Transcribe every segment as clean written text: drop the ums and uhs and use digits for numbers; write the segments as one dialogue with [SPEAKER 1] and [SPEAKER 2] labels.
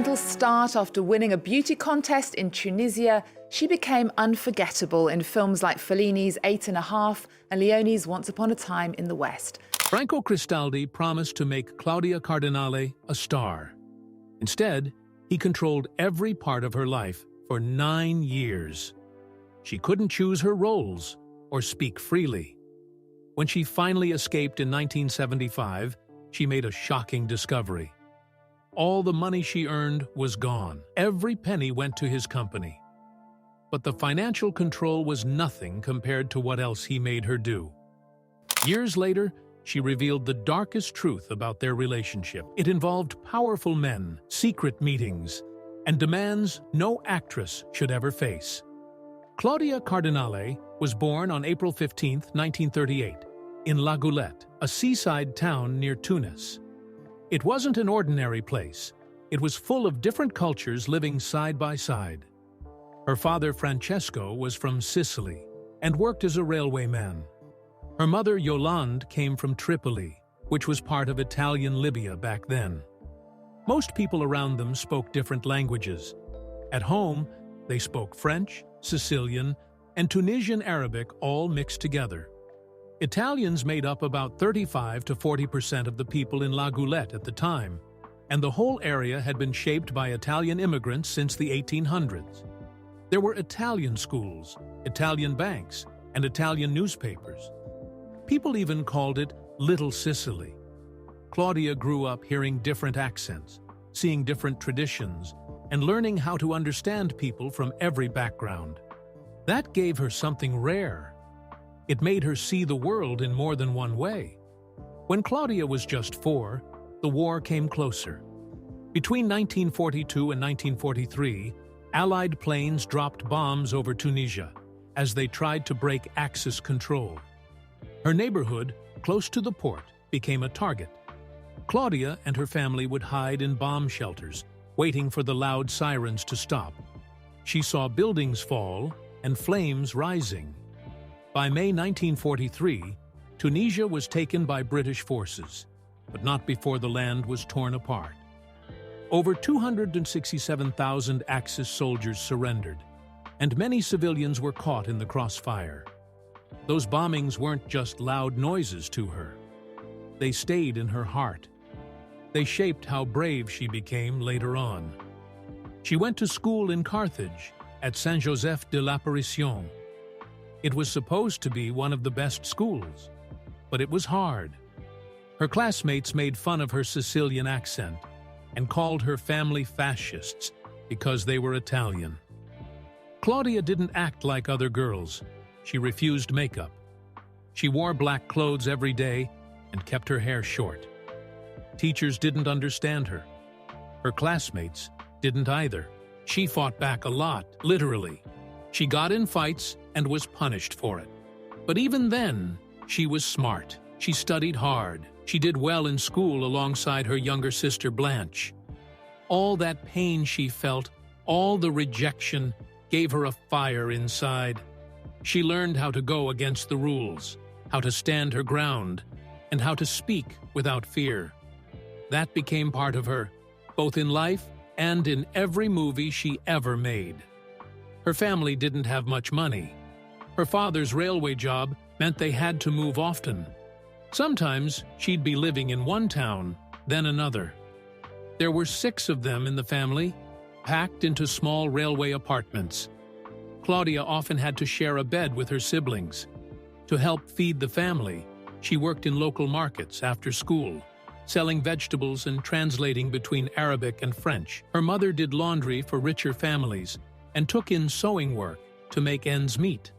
[SPEAKER 1] gentle start after winning a beauty contest in Tunisia, she became unforgettable in films like Fellini's 8½, and Leone's Once Upon a Time in the West.
[SPEAKER 2] Franco Cristaldi promised to make Claudia Cardinale a star. Instead, he controlled every part of her life for 9 years. She couldn't choose her roles or speak freely. When she finally escaped in 1975, she made a shocking discovery. All the money she earned was gone. Every penny went to his company. But the financial control was nothing compared to what else he made her do. Years later, she revealed the darkest truth about their relationship. It involved powerful men, secret meetings, and demands no actress should ever face. Claudia Cardinale was born on April 15, 1938, in La Goulette, a seaside town near Tunis. It wasn't an ordinary place. It was full of different cultures living side by side. Her father, Francesco, was from Sicily and worked as a railwayman. Her mother, Yolande, came from Tripoli, which was part of Italian Libya back then. Most people around them spoke different languages. At home, they spoke French, Sicilian, and Tunisian Arabic all mixed together. Italians made up about 35 to 40% of the people in La Goulette at the time, and the whole area had been shaped by Italian immigrants since the 1800s. There were Italian schools, Italian banks, and Italian newspapers. People even called it Little Sicily. Claudia grew up hearing different accents, seeing different traditions, and learning how to understand people from every background. That gave her something rare. It made her see the world in more than one way. When Claudia was just 4, the war came closer. Between 1942 and 1943, Allied planes dropped bombs over Tunisia as they tried to break Axis control. Her neighborhood, close to the port, became a target. Claudia and her family would hide in bomb shelters, waiting for the loud sirens to stop. She saw buildings fall and flames rising. By May 1943, Tunisia was taken by British forces, but not before the land was torn apart. Over 267,000 Axis soldiers surrendered, and many civilians were caught in the crossfire. Those bombings weren't just loud noises to her. They stayed in her heart. They shaped how brave she became later on. She went to school in Carthage, at Saint-Joseph de l'Apparition. It was supposed to be one of the best schools, but it was hard. Her classmates made fun of her Sicilian accent and called her family fascists because they were Italian. Claudia didn't act like other girls. She refused makeup. She wore black clothes every day and kept her hair short. Teachers didn't understand her. Her classmates didn't either. She fought back a lot, literally. She got in fights and was punished for it. But even then, she was smart. She studied hard. She did well in school alongside her younger sister Blanche. All that pain she felt, all the rejection, gave her a fire inside. She learned how to go against the rules, how to stand her ground, and how to speak without fear. That became part of her, both in life and in every movie she ever made. Her family didn't have much money. Her father's railway job meant they had to move often. Sometimes she'd be living in one town, then another. There were 6 of them in the family, packed into small railway apartments. Claudia often had to share a bed with her siblings. To help feed the family, she worked in local markets after school, selling vegetables and translating between Arabic and French. Her mother did laundry for richer families and took in sewing work to make ends meet.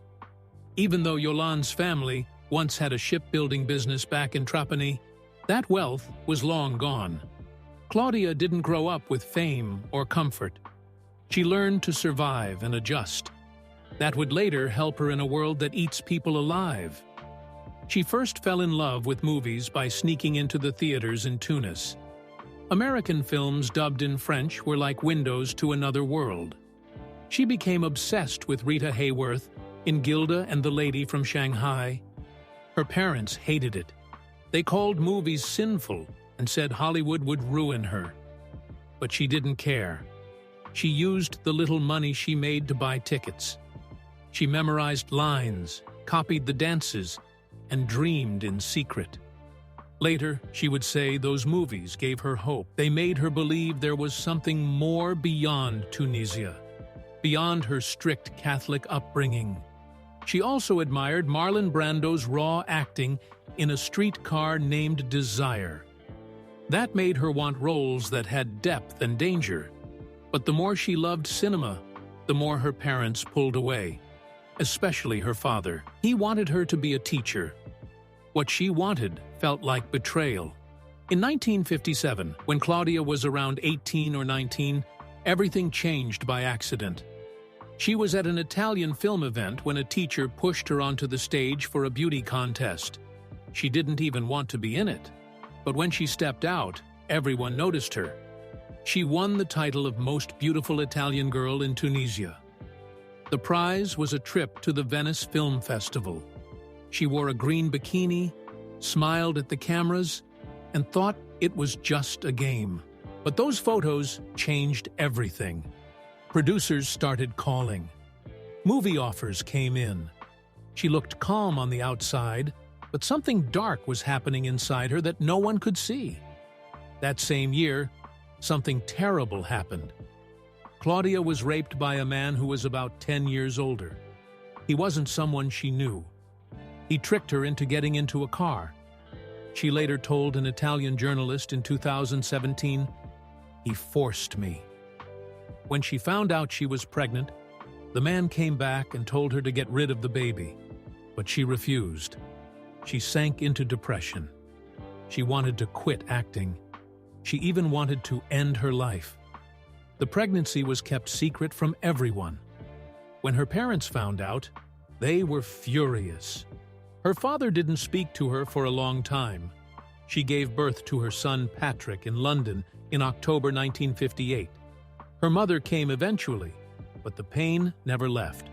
[SPEAKER 2] Even though Yolande's family once had a shipbuilding business back in Trapani, that wealth was long gone. Claudia didn't grow up with fame or comfort. She learned to survive and adjust. That would later help her in a world that eats people alive. She first fell in love with movies by sneaking into the theaters in Tunis. American films dubbed in French were like windows to another world. She became obsessed with Rita Hayworth in Gilda and the Lady from Shanghai. Her parents hated it. They called movies sinful and said Hollywood would ruin her. But she didn't care. She used the little money she made to buy tickets. She memorized lines, copied the dances, and dreamed in secret. Later, she would say those movies gave her hope. They made her believe there was something more beyond Tunisia, beyond her strict Catholic upbringing. She also admired Marlon Brando's raw acting in A Streetcar Named Desire. That made her want roles that had depth and danger. But the more she loved cinema, the more her parents pulled away, especially her father. He wanted her to be a teacher. What she wanted felt like betrayal. In 1957, when Claudia was around 18 or 19, everything changed by accident. She was at an Italian film event when a teacher pushed her onto the stage for a beauty contest. She didn't even want to be in it. But when she stepped out, everyone noticed her. She won the title of Most Beautiful Italian Girl in Tunisia. The prize was a trip to the Venice Film Festival. She wore a green bikini, smiled at the cameras, and thought it was just a game. But those photos changed everything. Producers started calling. Movie offers came in. She looked calm on the outside, but something dark was happening inside her that no one could see. That same year, something terrible happened. Claudia was raped by a man who was about 10 years older. He wasn't someone she knew. He tricked her into getting into a car. She later told an Italian journalist in 2017, "He forced me." When she found out she was pregnant, the man came back and told her to get rid of the baby, but she refused. She sank into depression. She wanted to quit acting. She even wanted to end her life. The pregnancy was kept secret from everyone. When her parents found out, they were furious. Her father didn't speak to her for a long time. She gave birth to her son Patrick in London in October 1958. Her mother came eventually, but the pain never left.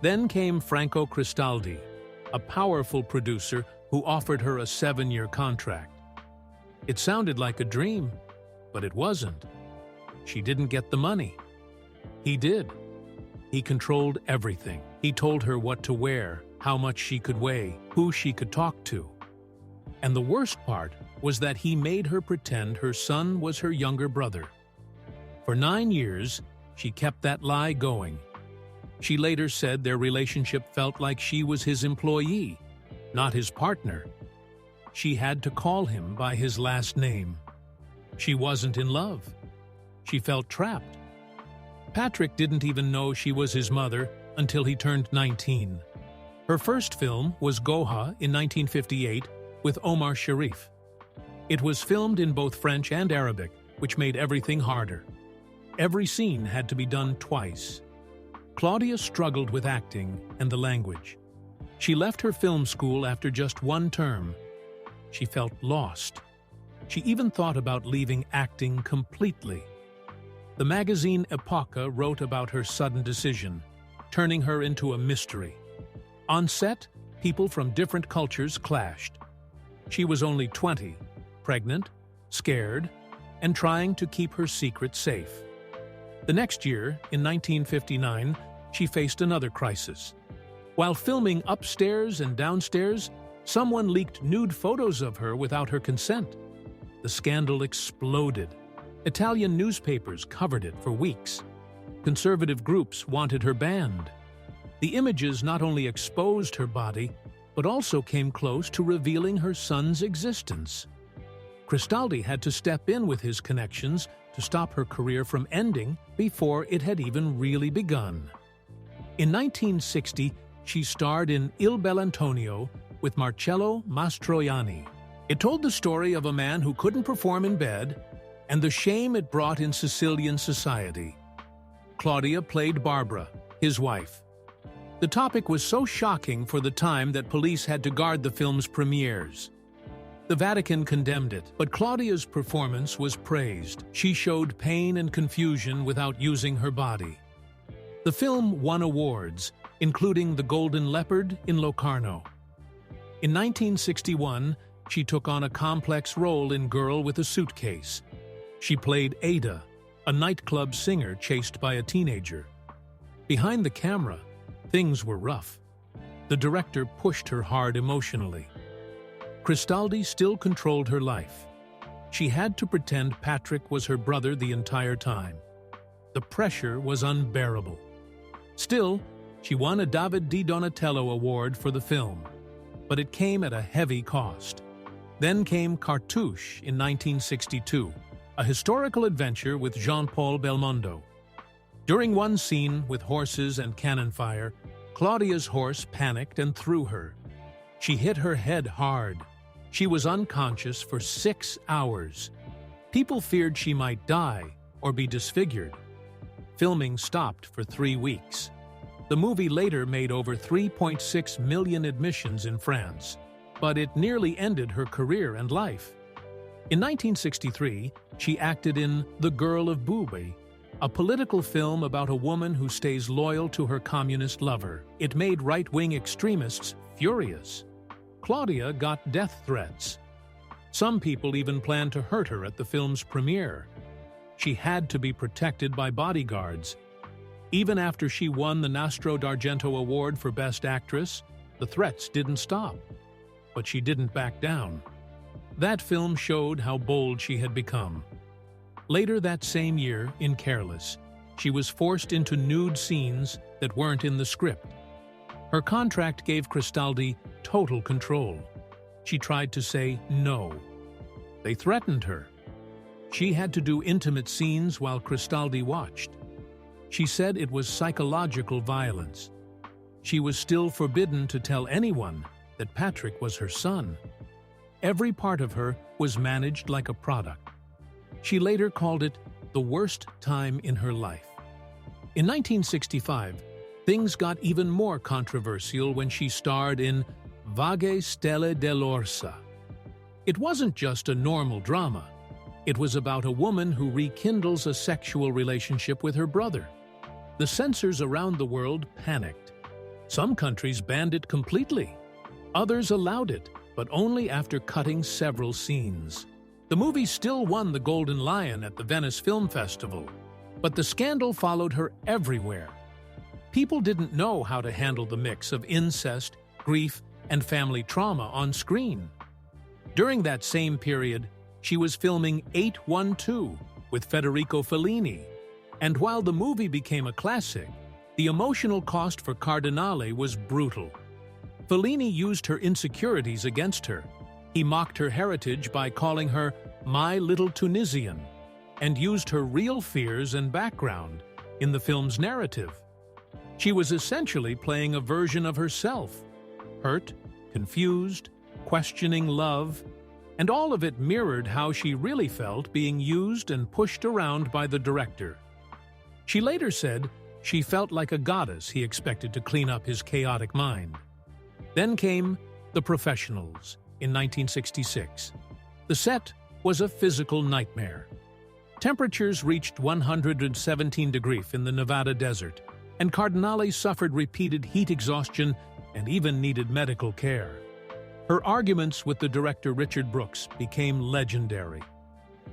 [SPEAKER 2] Then came Franco Cristaldi, a powerful producer who offered her a 7-year contract. It sounded like a dream, but it wasn't. She didn't get the money. He did. He controlled everything. He told her what to wear, how much she could weigh, who she could talk to. And the worst part was that he made her pretend her son was her younger brother. For 9 years, she kept that lie going. She later said their relationship felt like she was his employee, not his partner. She had to call him by his last name. She wasn't in love. She felt trapped. Patrick didn't even know she was his mother until he turned 19. Her first film was Goha in 1958 with Omar Sharif. It was filmed in both French and Arabic, which made everything harder. Every scene had to be done twice. Claudia struggled with acting and the language. She left her film school after just 1 term. She felt lost. She even thought about leaving acting completely. The magazine Epoca wrote about her sudden decision, turning her into a mystery. On set, people from different cultures clashed. She was only 20, pregnant, scared, and trying to keep her secret safe. The next year, in 1959, she faced another crisis. While filming upstairs and downstairs, someone leaked nude photos of her without her consent. The scandal exploded. Italian newspapers covered it for weeks. Conservative groups wanted her banned. The images not only exposed her body, but also came close to revealing her son's existence. Cristaldi had to step in with his connections to stop her career from ending before it had even really begun. In 1960, she starred in Il Bell'Antonio with Marcello Mastroianni. It told the story of a man who couldn't perform in bed and the shame it brought in Sicilian society. Claudia played Barbara, his wife. The topic was so shocking for the time that police had to guard the film's premieres. The Vatican condemned it, but Claudia's performance was praised. She showed pain and confusion without using her body. The film won awards, including the Golden Leopard in Locarno. In 1961, she took on a complex role in Girl with a Suitcase. She played Ada, a nightclub singer chased by a teenager. Behind the camera, things were rough. The director pushed her hard emotionally. Cristaldi still controlled her life. She had to pretend Patrick was her brother the entire time. The pressure was unbearable. Still, she won a David Di Donatello Award for the film, but it came at a heavy cost. Then came Cartouche in 1962, a historical adventure with Jean-Paul Belmondo. During one scene with horses and cannon fire, Claudia's horse panicked and threw her. She hit her head hard. She was unconscious for 6 hours. People feared she might die or be disfigured. Filming stopped for 3 weeks. The movie later made over 3.6 million admissions in France, but it nearly ended her career and life. In 1963, she acted in The Girl of Booby, a political film about a woman who stays loyal to her communist lover. It made right-wing extremists furious. Claudia got death threats. Some people even planned to hurt her at the film's premiere. She had to be protected by bodyguards. Even after she won the Nastro d'Argento Award for Best Actress, the threats didn't stop. But she didn't back down. That film showed how bold she had become. Later that same year, in Careless, she was forced into nude scenes that weren't in the script. Her contract gave Cristaldi total control. She tried to say no. They threatened her. She had to do intimate scenes while Cristaldi watched. She said it was psychological violence. She was still forbidden to tell anyone that Patrick was her son. Every part of her was managed like a product. She later called it the worst time in her life. In 1965, things got even more controversial when she starred in Vaghe Stelle dell'Orsa. It wasn't just a normal drama. It was about a woman who rekindles a sexual relationship with her brother. The censors around the world panicked. Some countries banned it completely. Others allowed it, but only after cutting several scenes. The movie still won the Golden Lion at the Venice Film Festival, but the scandal followed her everywhere. People didn't know how to handle the mix of incest, grief, and family trauma on screen. During that same period, she was filming 812 with Federico Fellini, and while the movie became a classic, the emotional cost for Cardinale was brutal. Fellini used her insecurities against her. He mocked her heritage by calling her "My Little Tunisian," and used her real fears and background in the film's narrative. She was essentially playing a version of herself, hurt, confused, questioning love, and all of it mirrored how she really felt being used and pushed around by the director. She later said she felt like a goddess he expected to clean up his chaotic mind. Then came The Professionals in 1966. The set was a physical nightmare. Temperatures reached 117 degrees in the Nevada desert, and Cardinale suffered repeated heat exhaustion and even needed medical care. Her arguments with the director Richard Brooks became legendary.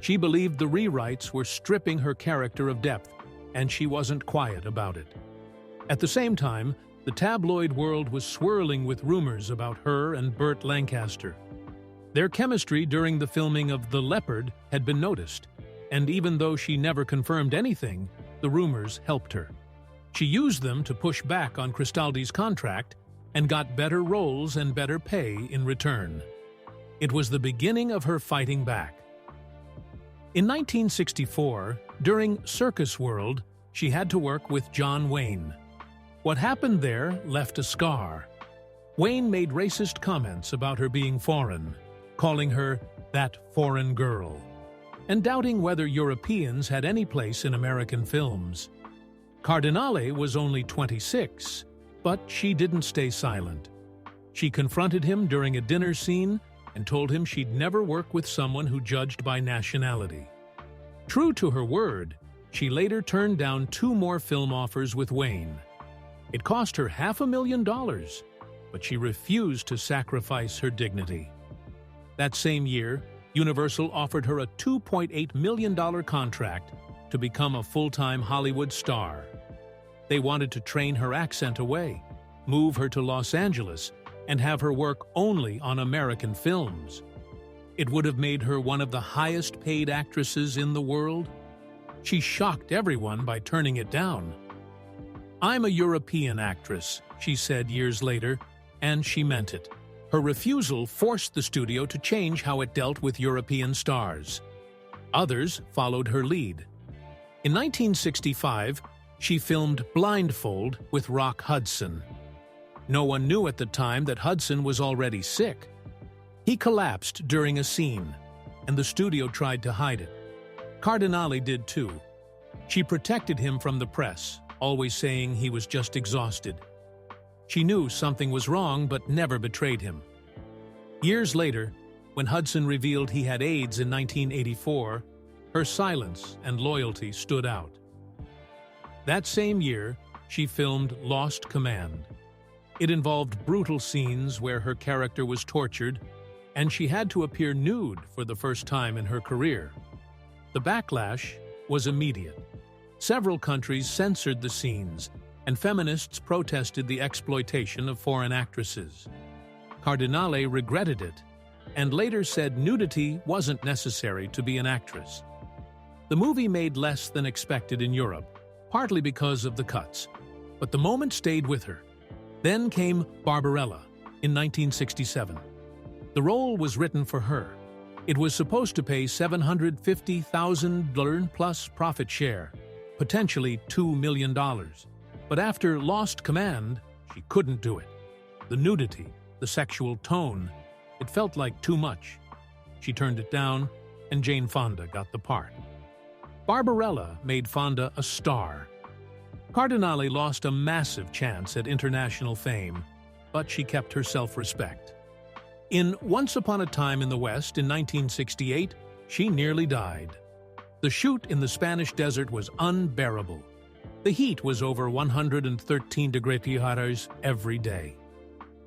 [SPEAKER 2] She believed the rewrites were stripping her character of depth, and she wasn't quiet about it. At the same time, the tabloid world was swirling with rumors about her and Burt Lancaster. Their chemistry during the filming of The Leopard had been noticed, and even though she never confirmed anything, the rumors helped her. She used them to push back on Cristaldi's contract and got better roles and better pay in return. It was the beginning of her fighting back. In 1964, during Circus World, she had to work with John Wayne. What happened there left a scar. Wayne made racist comments about her being foreign, calling her that foreign girl, and doubting whether Europeans had any place in American films. Cardinale was only 26, but she didn't stay silent. She confronted him during a dinner scene and told him she'd never work with someone who judged by nationality. True to her word, she later turned down 2 more film offers with Wayne. It cost her $500,000, but she refused to sacrifice her dignity. That same year, Universal offered her a $2.8 million contract to become a full-time Hollywood star. They wanted to train her accent away, move her to Los Angeles, and have her work only on American films. It would have made her one of the highest-paid actresses in the world. She shocked everyone by turning it down. "I'm a European actress," she said years later, and she meant it. Her refusal forced the studio to change how it dealt with European stars. Others followed her lead. In 1965, she filmed Blindfold with Rock Hudson. No one knew at the time that Hudson was already sick. He collapsed during a scene, and the studio tried to hide it. Cardinale did too. She protected him from the press, always saying he was just exhausted. She knew something was wrong but never betrayed him. Years later, when Hudson revealed he had AIDS in 1984, her silence and loyalty stood out. That same year, she filmed Lost Command. It involved brutal scenes where her character was tortured, and she had to appear nude for the first time in her career. The backlash was immediate. Several countries censored the scenes, and feminists protested the exploitation of foreign actresses. Cardinale regretted it, and later said nudity wasn't necessary to be an actress. The movie made less than expected in Europe, partly because of the cuts, but the moment stayed with her. Then came Barbarella in 1967. The role was written for her. It was supposed to pay $750,000 plus profit share, potentially $2 million. But after Lost Command, she couldn't do it. The nudity, the sexual tone, it felt like too much. She turned it down, and Jane Fonda got the part. Barbarella made Fonda a star. Cardinale lost a massive chance at international fame, but she kept her self-respect. In Once Upon a Time in the West in 1968, she nearly died. The shoot in the Spanish desert was unbearable. The heat was over 113 degrees every day.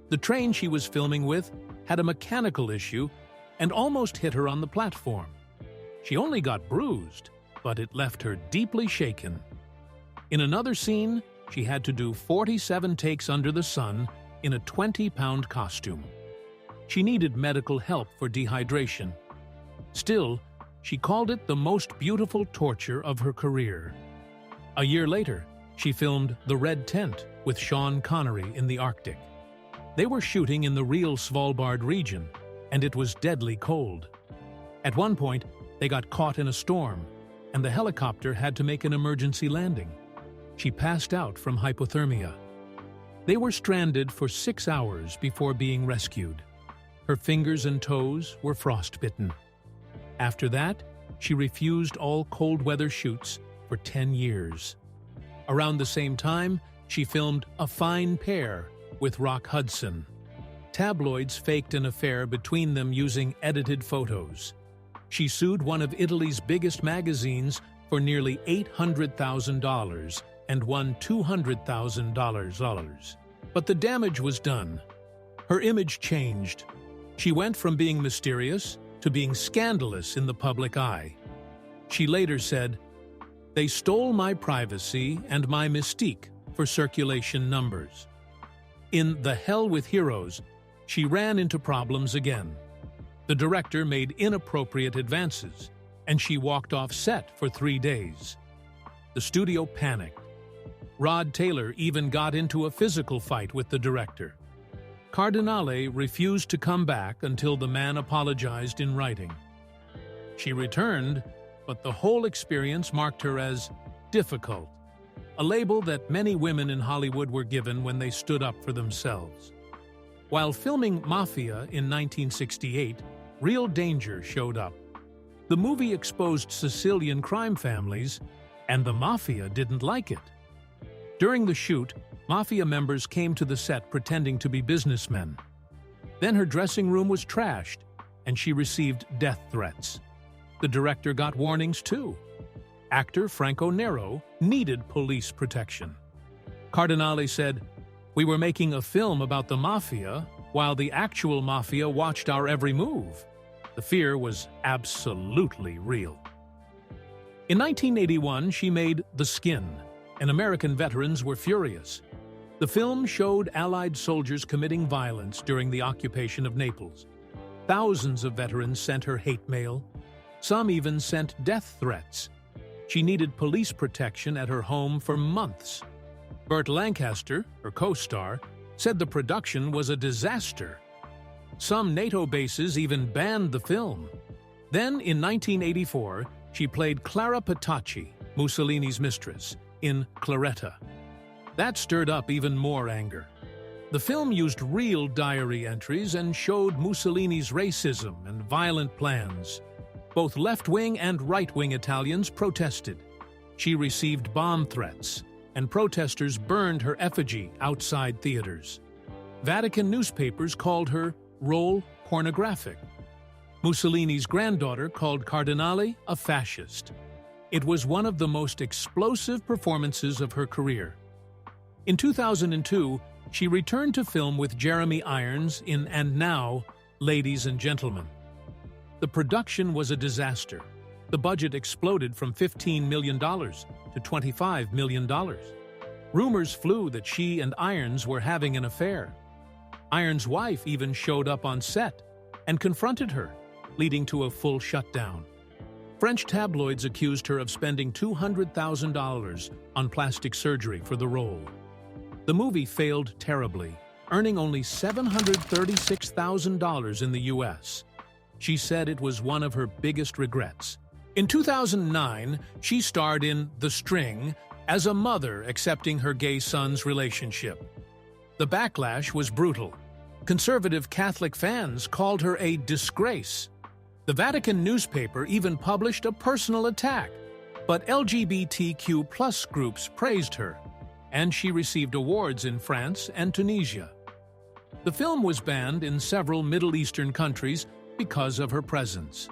[SPEAKER 2] The train she was filming with had a mechanical issue and almost hit her on the platform. She only got bruised, but it left her deeply shaken. In another scene, she had to do 47 takes under the sun in a 20-pound costume. She needed medical help for dehydration. Still, she called it the most beautiful torture of her career. A year later, she filmed The Red Tent with Sean Connery in the Arctic. They were shooting in the real Svalbard region, and it was deadly cold. At one point, they got caught in a storm, and the helicopter had to make an emergency landing. She passed out from hypothermia. They were stranded for 6 hours before being rescued. Her fingers and toes were frostbitten. After that, she refused all cold-weather shoots for 10 years. Around the same time, she filmed A Fine Pair with Rock Hudson. Tabloids faked an affair between them using edited photos. She sued one of Italy's biggest magazines for nearly $800,000 and won $200,000. But the damage was done. Her image changed. She went from being mysterious to being scandalous in the public eye. She later said, "They stole my privacy and my mystique for circulation numbers." In The Hell with Heroes, she ran into problems again. The director made inappropriate advances, and she walked off set for 3 days. The studio panicked. Rod Taylor even got into a physical fight with the director. Cardinale refused to come back until the man apologized in writing. She returned, but the whole experience marked her as difficult, a label that many women in Hollywood were given when they stood up for themselves. While filming Mafia in 1968, real danger showed up. The movie exposed Sicilian crime families, and the Mafia didn't like it. During the shoot, Mafia members came to the set pretending to be businessmen. Then her dressing room was trashed, and she received death threats. The director got warnings too. Actor Franco Nero needed police protection. Cardinale said, "We were making a film about the Mafia, while the actual Mafia watched our every move." The fear was absolutely real. In 1981, she made The Skin, and American veterans were furious. The film showed Allied soldiers committing violence during the occupation of Naples. Thousands of veterans sent her hate mail. Some even sent death threats. She needed police protection at her home for months. Burt Lancaster, her co-star, said the production was a disaster. Some NATO bases even banned the film. Then, in 1984, she played Clara Petacci, Mussolini's mistress, in Claretta. That stirred up even more anger. The film used real diary entries and showed Mussolini's racism and violent plans. Both left-wing and right-wing Italians protested. She received bomb threats, and protesters burned her effigy outside theaters. Vatican newspapers called her role pornographic. Mussolini's granddaughter called Cardinale a fascist. It was one of the most explosive performances of her career. In 2002, she returned to film with Jeremy Irons in And Now, Ladies and Gentlemen. The production was a disaster. The budget exploded from $15 million to $25 million. Rumors flew that she and Irons were having an affair. Irons' wife even showed up on set and confronted her, leading to a full shutdown. French tabloids accused her of spending $200,000 on plastic surgery for the role. The movie failed terribly, earning only $736,000 in the U.S. She said it was one of her biggest regrets. In 2009, she starred in The String as a mother accepting her gay son's relationship. The backlash was brutal. Conservative Catholic fans called her a disgrace. The Vatican newspaper even published a personal attack, but LGBTQ+ groups praised her, and she received awards in France and Tunisia. The film was banned in several Middle Eastern countries because of her presence.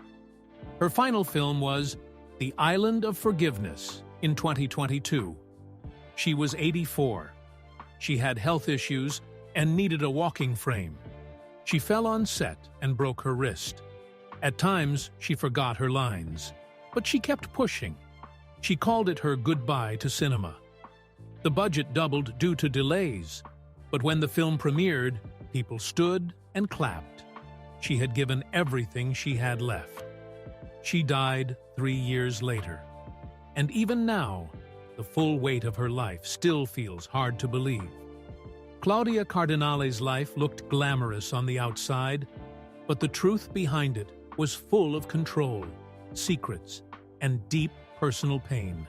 [SPEAKER 2] Her final film was The Island of Forgiveness in 2022. She was 84. She had health issues and needed a walking frame. She fell on set and broke her wrist. At times, she forgot her lines, but she kept pushing. She called it her goodbye to cinema. The budget doubled due to delays, but when the film premiered, people stood and clapped. She had given everything she had left. She died 3 years later. And even now, the full weight of her life still feels hard to believe. Claudia Cardinale's life looked glamorous on the outside, but the truth behind it was full of control, secrets, and deep personal pain.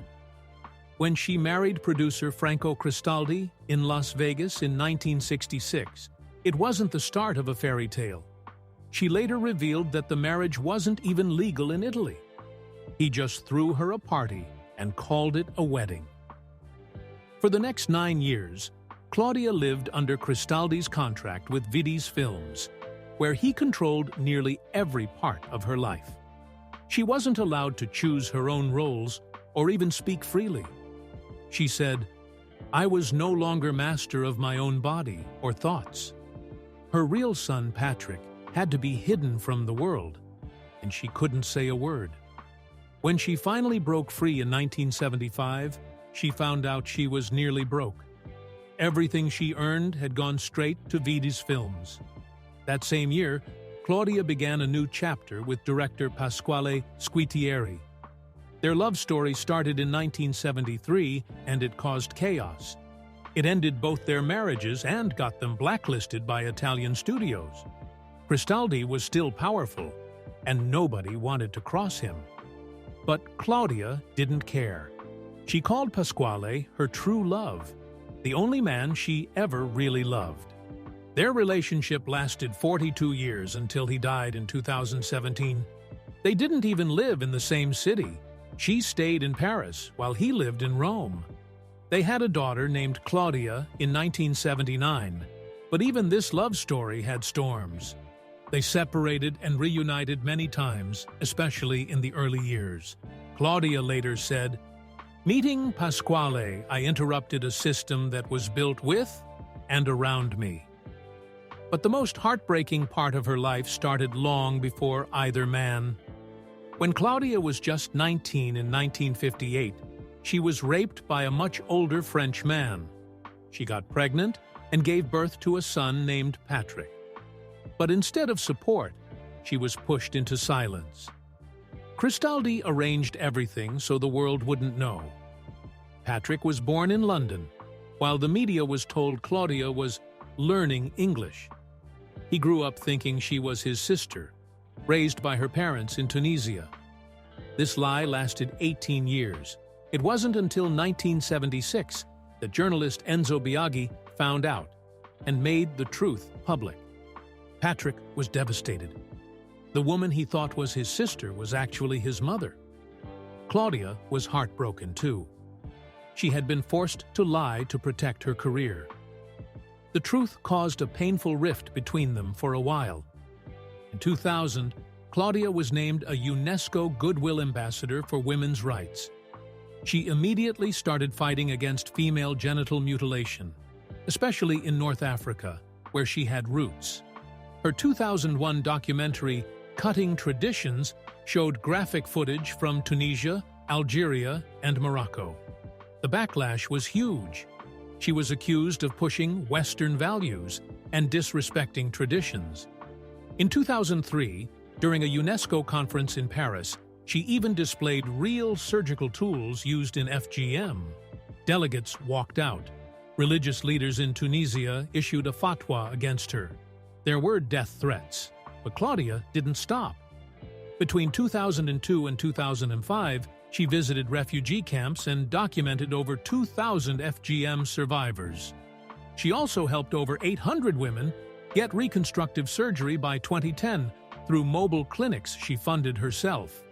[SPEAKER 2] When she married producer Franco Cristaldi in Las Vegas in 1966, it wasn't the start of a fairy tale. She later revealed that the marriage wasn't even legal in Italy. He just threw her a party and called it a wedding. For the next 9 years, Claudia lived under Cristaldi's contract with Vidi's Films, where he controlled nearly every part of her life. She wasn't allowed to choose her own roles or even speak freely. She said, "I was no longer master of my own body or thoughts." Her real son, Patrick, had to be hidden from the world, and she couldn't say a word. When she finally broke free in 1975, she found out she was nearly broke. Everything she earned had gone straight to Vidi's Films. That same year, Claudia began a new chapter with director Pasquale Squitieri. Their love story started in 1973, and it caused chaos. It ended both their marriages and got them blacklisted by Italian studios. Cristaldi was still powerful, and nobody wanted to cross him. But Claudia didn't care. She called Pasquale her true love, the only man she ever really loved. Their relationship lasted 42 years until he died in 2017. They didn't even live in the same city. She stayed in Paris while he lived in Rome. They had a daughter named Claudia in 1979, but even this love story had storms. They separated and reunited many times, especially in the early years. Claudia later said, "Meeting Pasquale, I interrupted a system that was built with and around me." But the most heartbreaking part of her life started long before either man. When Claudia was just 19 in 1958, she was raped by a much older French man. She got pregnant and gave birth to a son named Patrick. But instead of support, she was pushed into silence. Cristaldi arranged everything so the world wouldn't know. Patrick was born in London, while the media was told Claudia was learning English. He grew up thinking she was his sister, raised by her parents in Tunisia. This lie lasted 18 years. It wasn't until 1976 that journalist Enzo Biaggi found out and made the truth public. Patrick was devastated. The woman he thought was his sister was actually his mother. Claudia was heartbroken too. She had been forced to lie to protect her career. The truth caused a painful rift between them for a while. In 2000, Claudia was named a UNESCO Goodwill Ambassador for women's rights. She immediately started fighting against female genital mutilation, especially in North Africa, where she had roots. Her 2001 documentary, Cutting Traditions, showed graphic footage from Tunisia, Algeria, and Morocco. The backlash was huge. She was accused of pushing Western values and disrespecting traditions. In 2003, during a UNESCO conference in Paris, she even displayed real surgical tools used in FGM. Delegates walked out. Religious leaders in Tunisia issued a fatwa against her. There were death threats, but Claudia didn't stop. Between 2002 and 2005, she visited refugee camps and documented over 2,000 FGM survivors. She also helped over 800 women get reconstructive surgery by 2010 through mobile clinics she funded herself.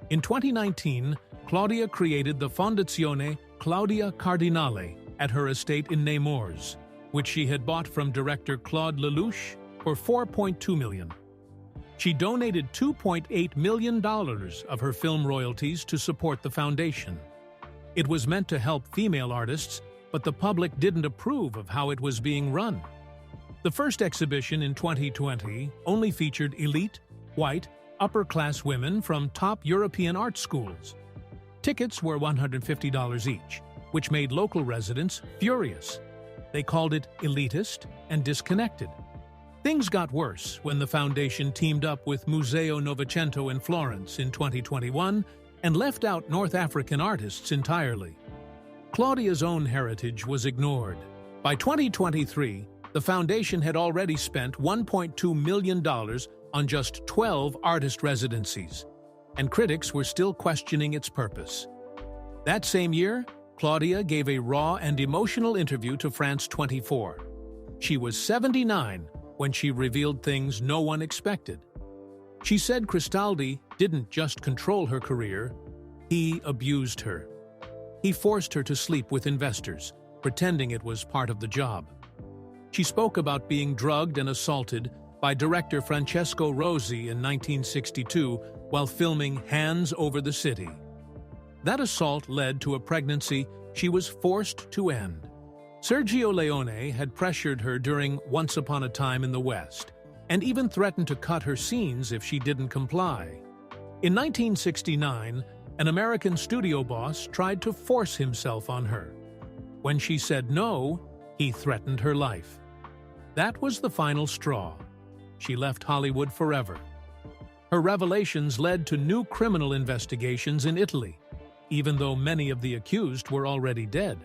[SPEAKER 2] In 2019, Claudia created the Fondazione Claudia Cardinale at her estate in Nemours, which she had bought from director Claude Lelouch for $4.2 million. She donated $2.8 million of her film royalties to support the foundation. It was meant to help female artists, but the public didn't approve of how it was being run. The first exhibition in 2020 only featured elite, white, upper-class women from top European art schools. Tickets were $150 each, which made local residents furious. They called it elitist and disconnected. Things got worse when the foundation teamed up with Museo Novecento in Florence in 2021 and left out North African artists entirely. Claudia's own heritage was ignored. By 2023, the foundation had already spent $1.2 million on just 12 artist residencies, and critics were still questioning its purpose. That same year, Claudia gave a raw and emotional interview to France 24. She was 79 when she revealed things no one expected. She said Cristaldi didn't just control her career, he abused her. He forced her to sleep with investors, pretending it was part of the job. She spoke about being drugged and assaulted by director Francesco Rosi in 1962 while filming Hands Over the City. That assault led to a pregnancy she was forced to end. Sergio Leone had pressured her during Once Upon a Time in the West, and even threatened to cut her scenes if she didn't comply. In 1969, an American studio boss tried to force himself on her. When she said no, he threatened her life. That was the final straw. She left Hollywood forever. Her revelations led to new criminal investigations in Italy, even though many of the accused were already dead.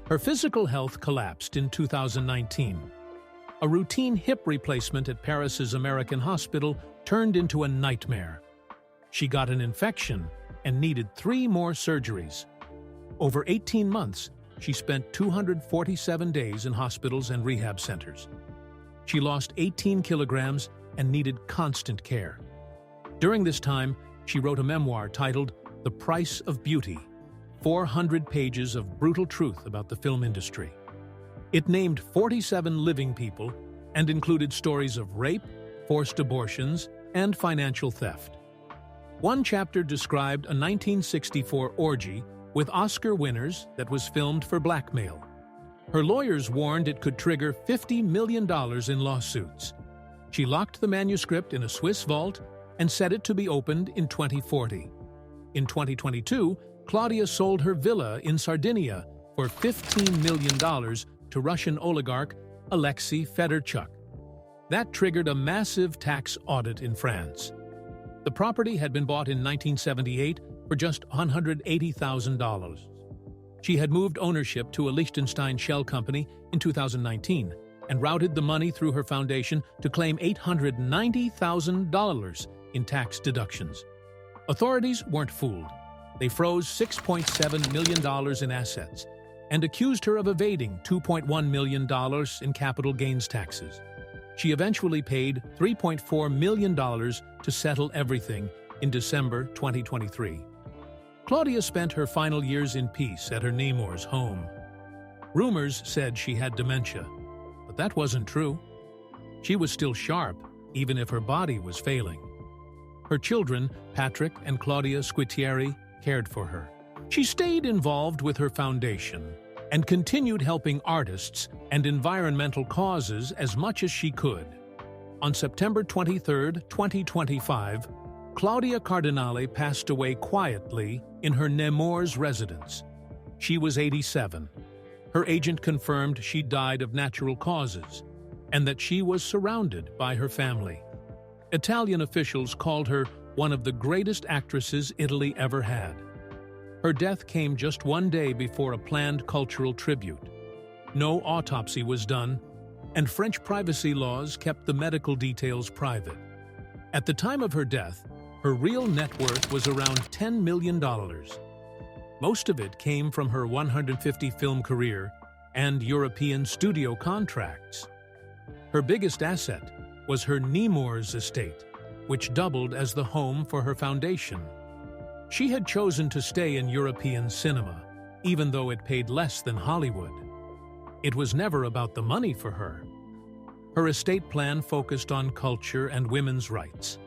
[SPEAKER 2] Her physical health collapsed in 2019. A routine hip replacement at Paris's American hospital turned into a nightmare. She got an infection and needed 3 more surgeries. Over 18 months, she spent 247 days in hospitals and rehab centers. She lost 18 kilograms and needed constant care. During this time, she wrote a memoir titled The Price of Beauty, 400 pages of brutal truth about the film industry. It named 47 living people and included stories of rape, forced abortions, and financial theft. One chapter described a 1964 orgy with Oscar winners that was filmed for blackmail. Her lawyers warned it could trigger $50 million in lawsuits. She locked the manuscript in a Swiss vault and set it to be opened in 2040. In 2022, Claudia sold her villa in Sardinia for $15 million to Russian oligarch Alexei Fedorchuk. That triggered a massive tax audit in France. The property had been bought in 1978 for just $180,000. She had moved ownership to a Liechtenstein shell company in 2019 and routed the money through her foundation to claim $890,000 in tax deductions. Authorities weren't fooled. They froze $6.7 million in assets and accused her of evading $2.1 million in capital gains taxes. She eventually paid $3.4 million to settle everything in December 2023. Claudia spent her final years in peace at her Nemours home. Rumors said she had dementia, but that wasn't true. She was still sharp, even if her body was failing. Her children, Patrick and Claudia Squitieri, cared for her. She stayed involved with her foundation and continued helping artists and environmental causes as much as she could. On September 23, 2025, Claudia Cardinale passed away quietly in her Nemours residence. She was 87. Her agent confirmed she died of natural causes and that she was surrounded by her family. Italian officials called her one of the greatest actresses Italy ever had. Her death came just one day before a planned cultural tribute. No autopsy was done, and French privacy laws kept the medical details private. At the time of her death, her real net worth was around $10 million. Most of it came from her 150-film career and European studio contracts. Her biggest asset was her Nemours estate, which doubled as the home for her foundation. She had chosen to stay in European cinema, even though it paid less than Hollywood. It was never about the money for her. Her estate plan focused on culture and women's rights.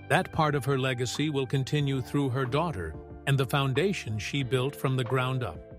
[SPEAKER 2] That part of her legacy will continue through her daughter and the foundation she built from the ground up.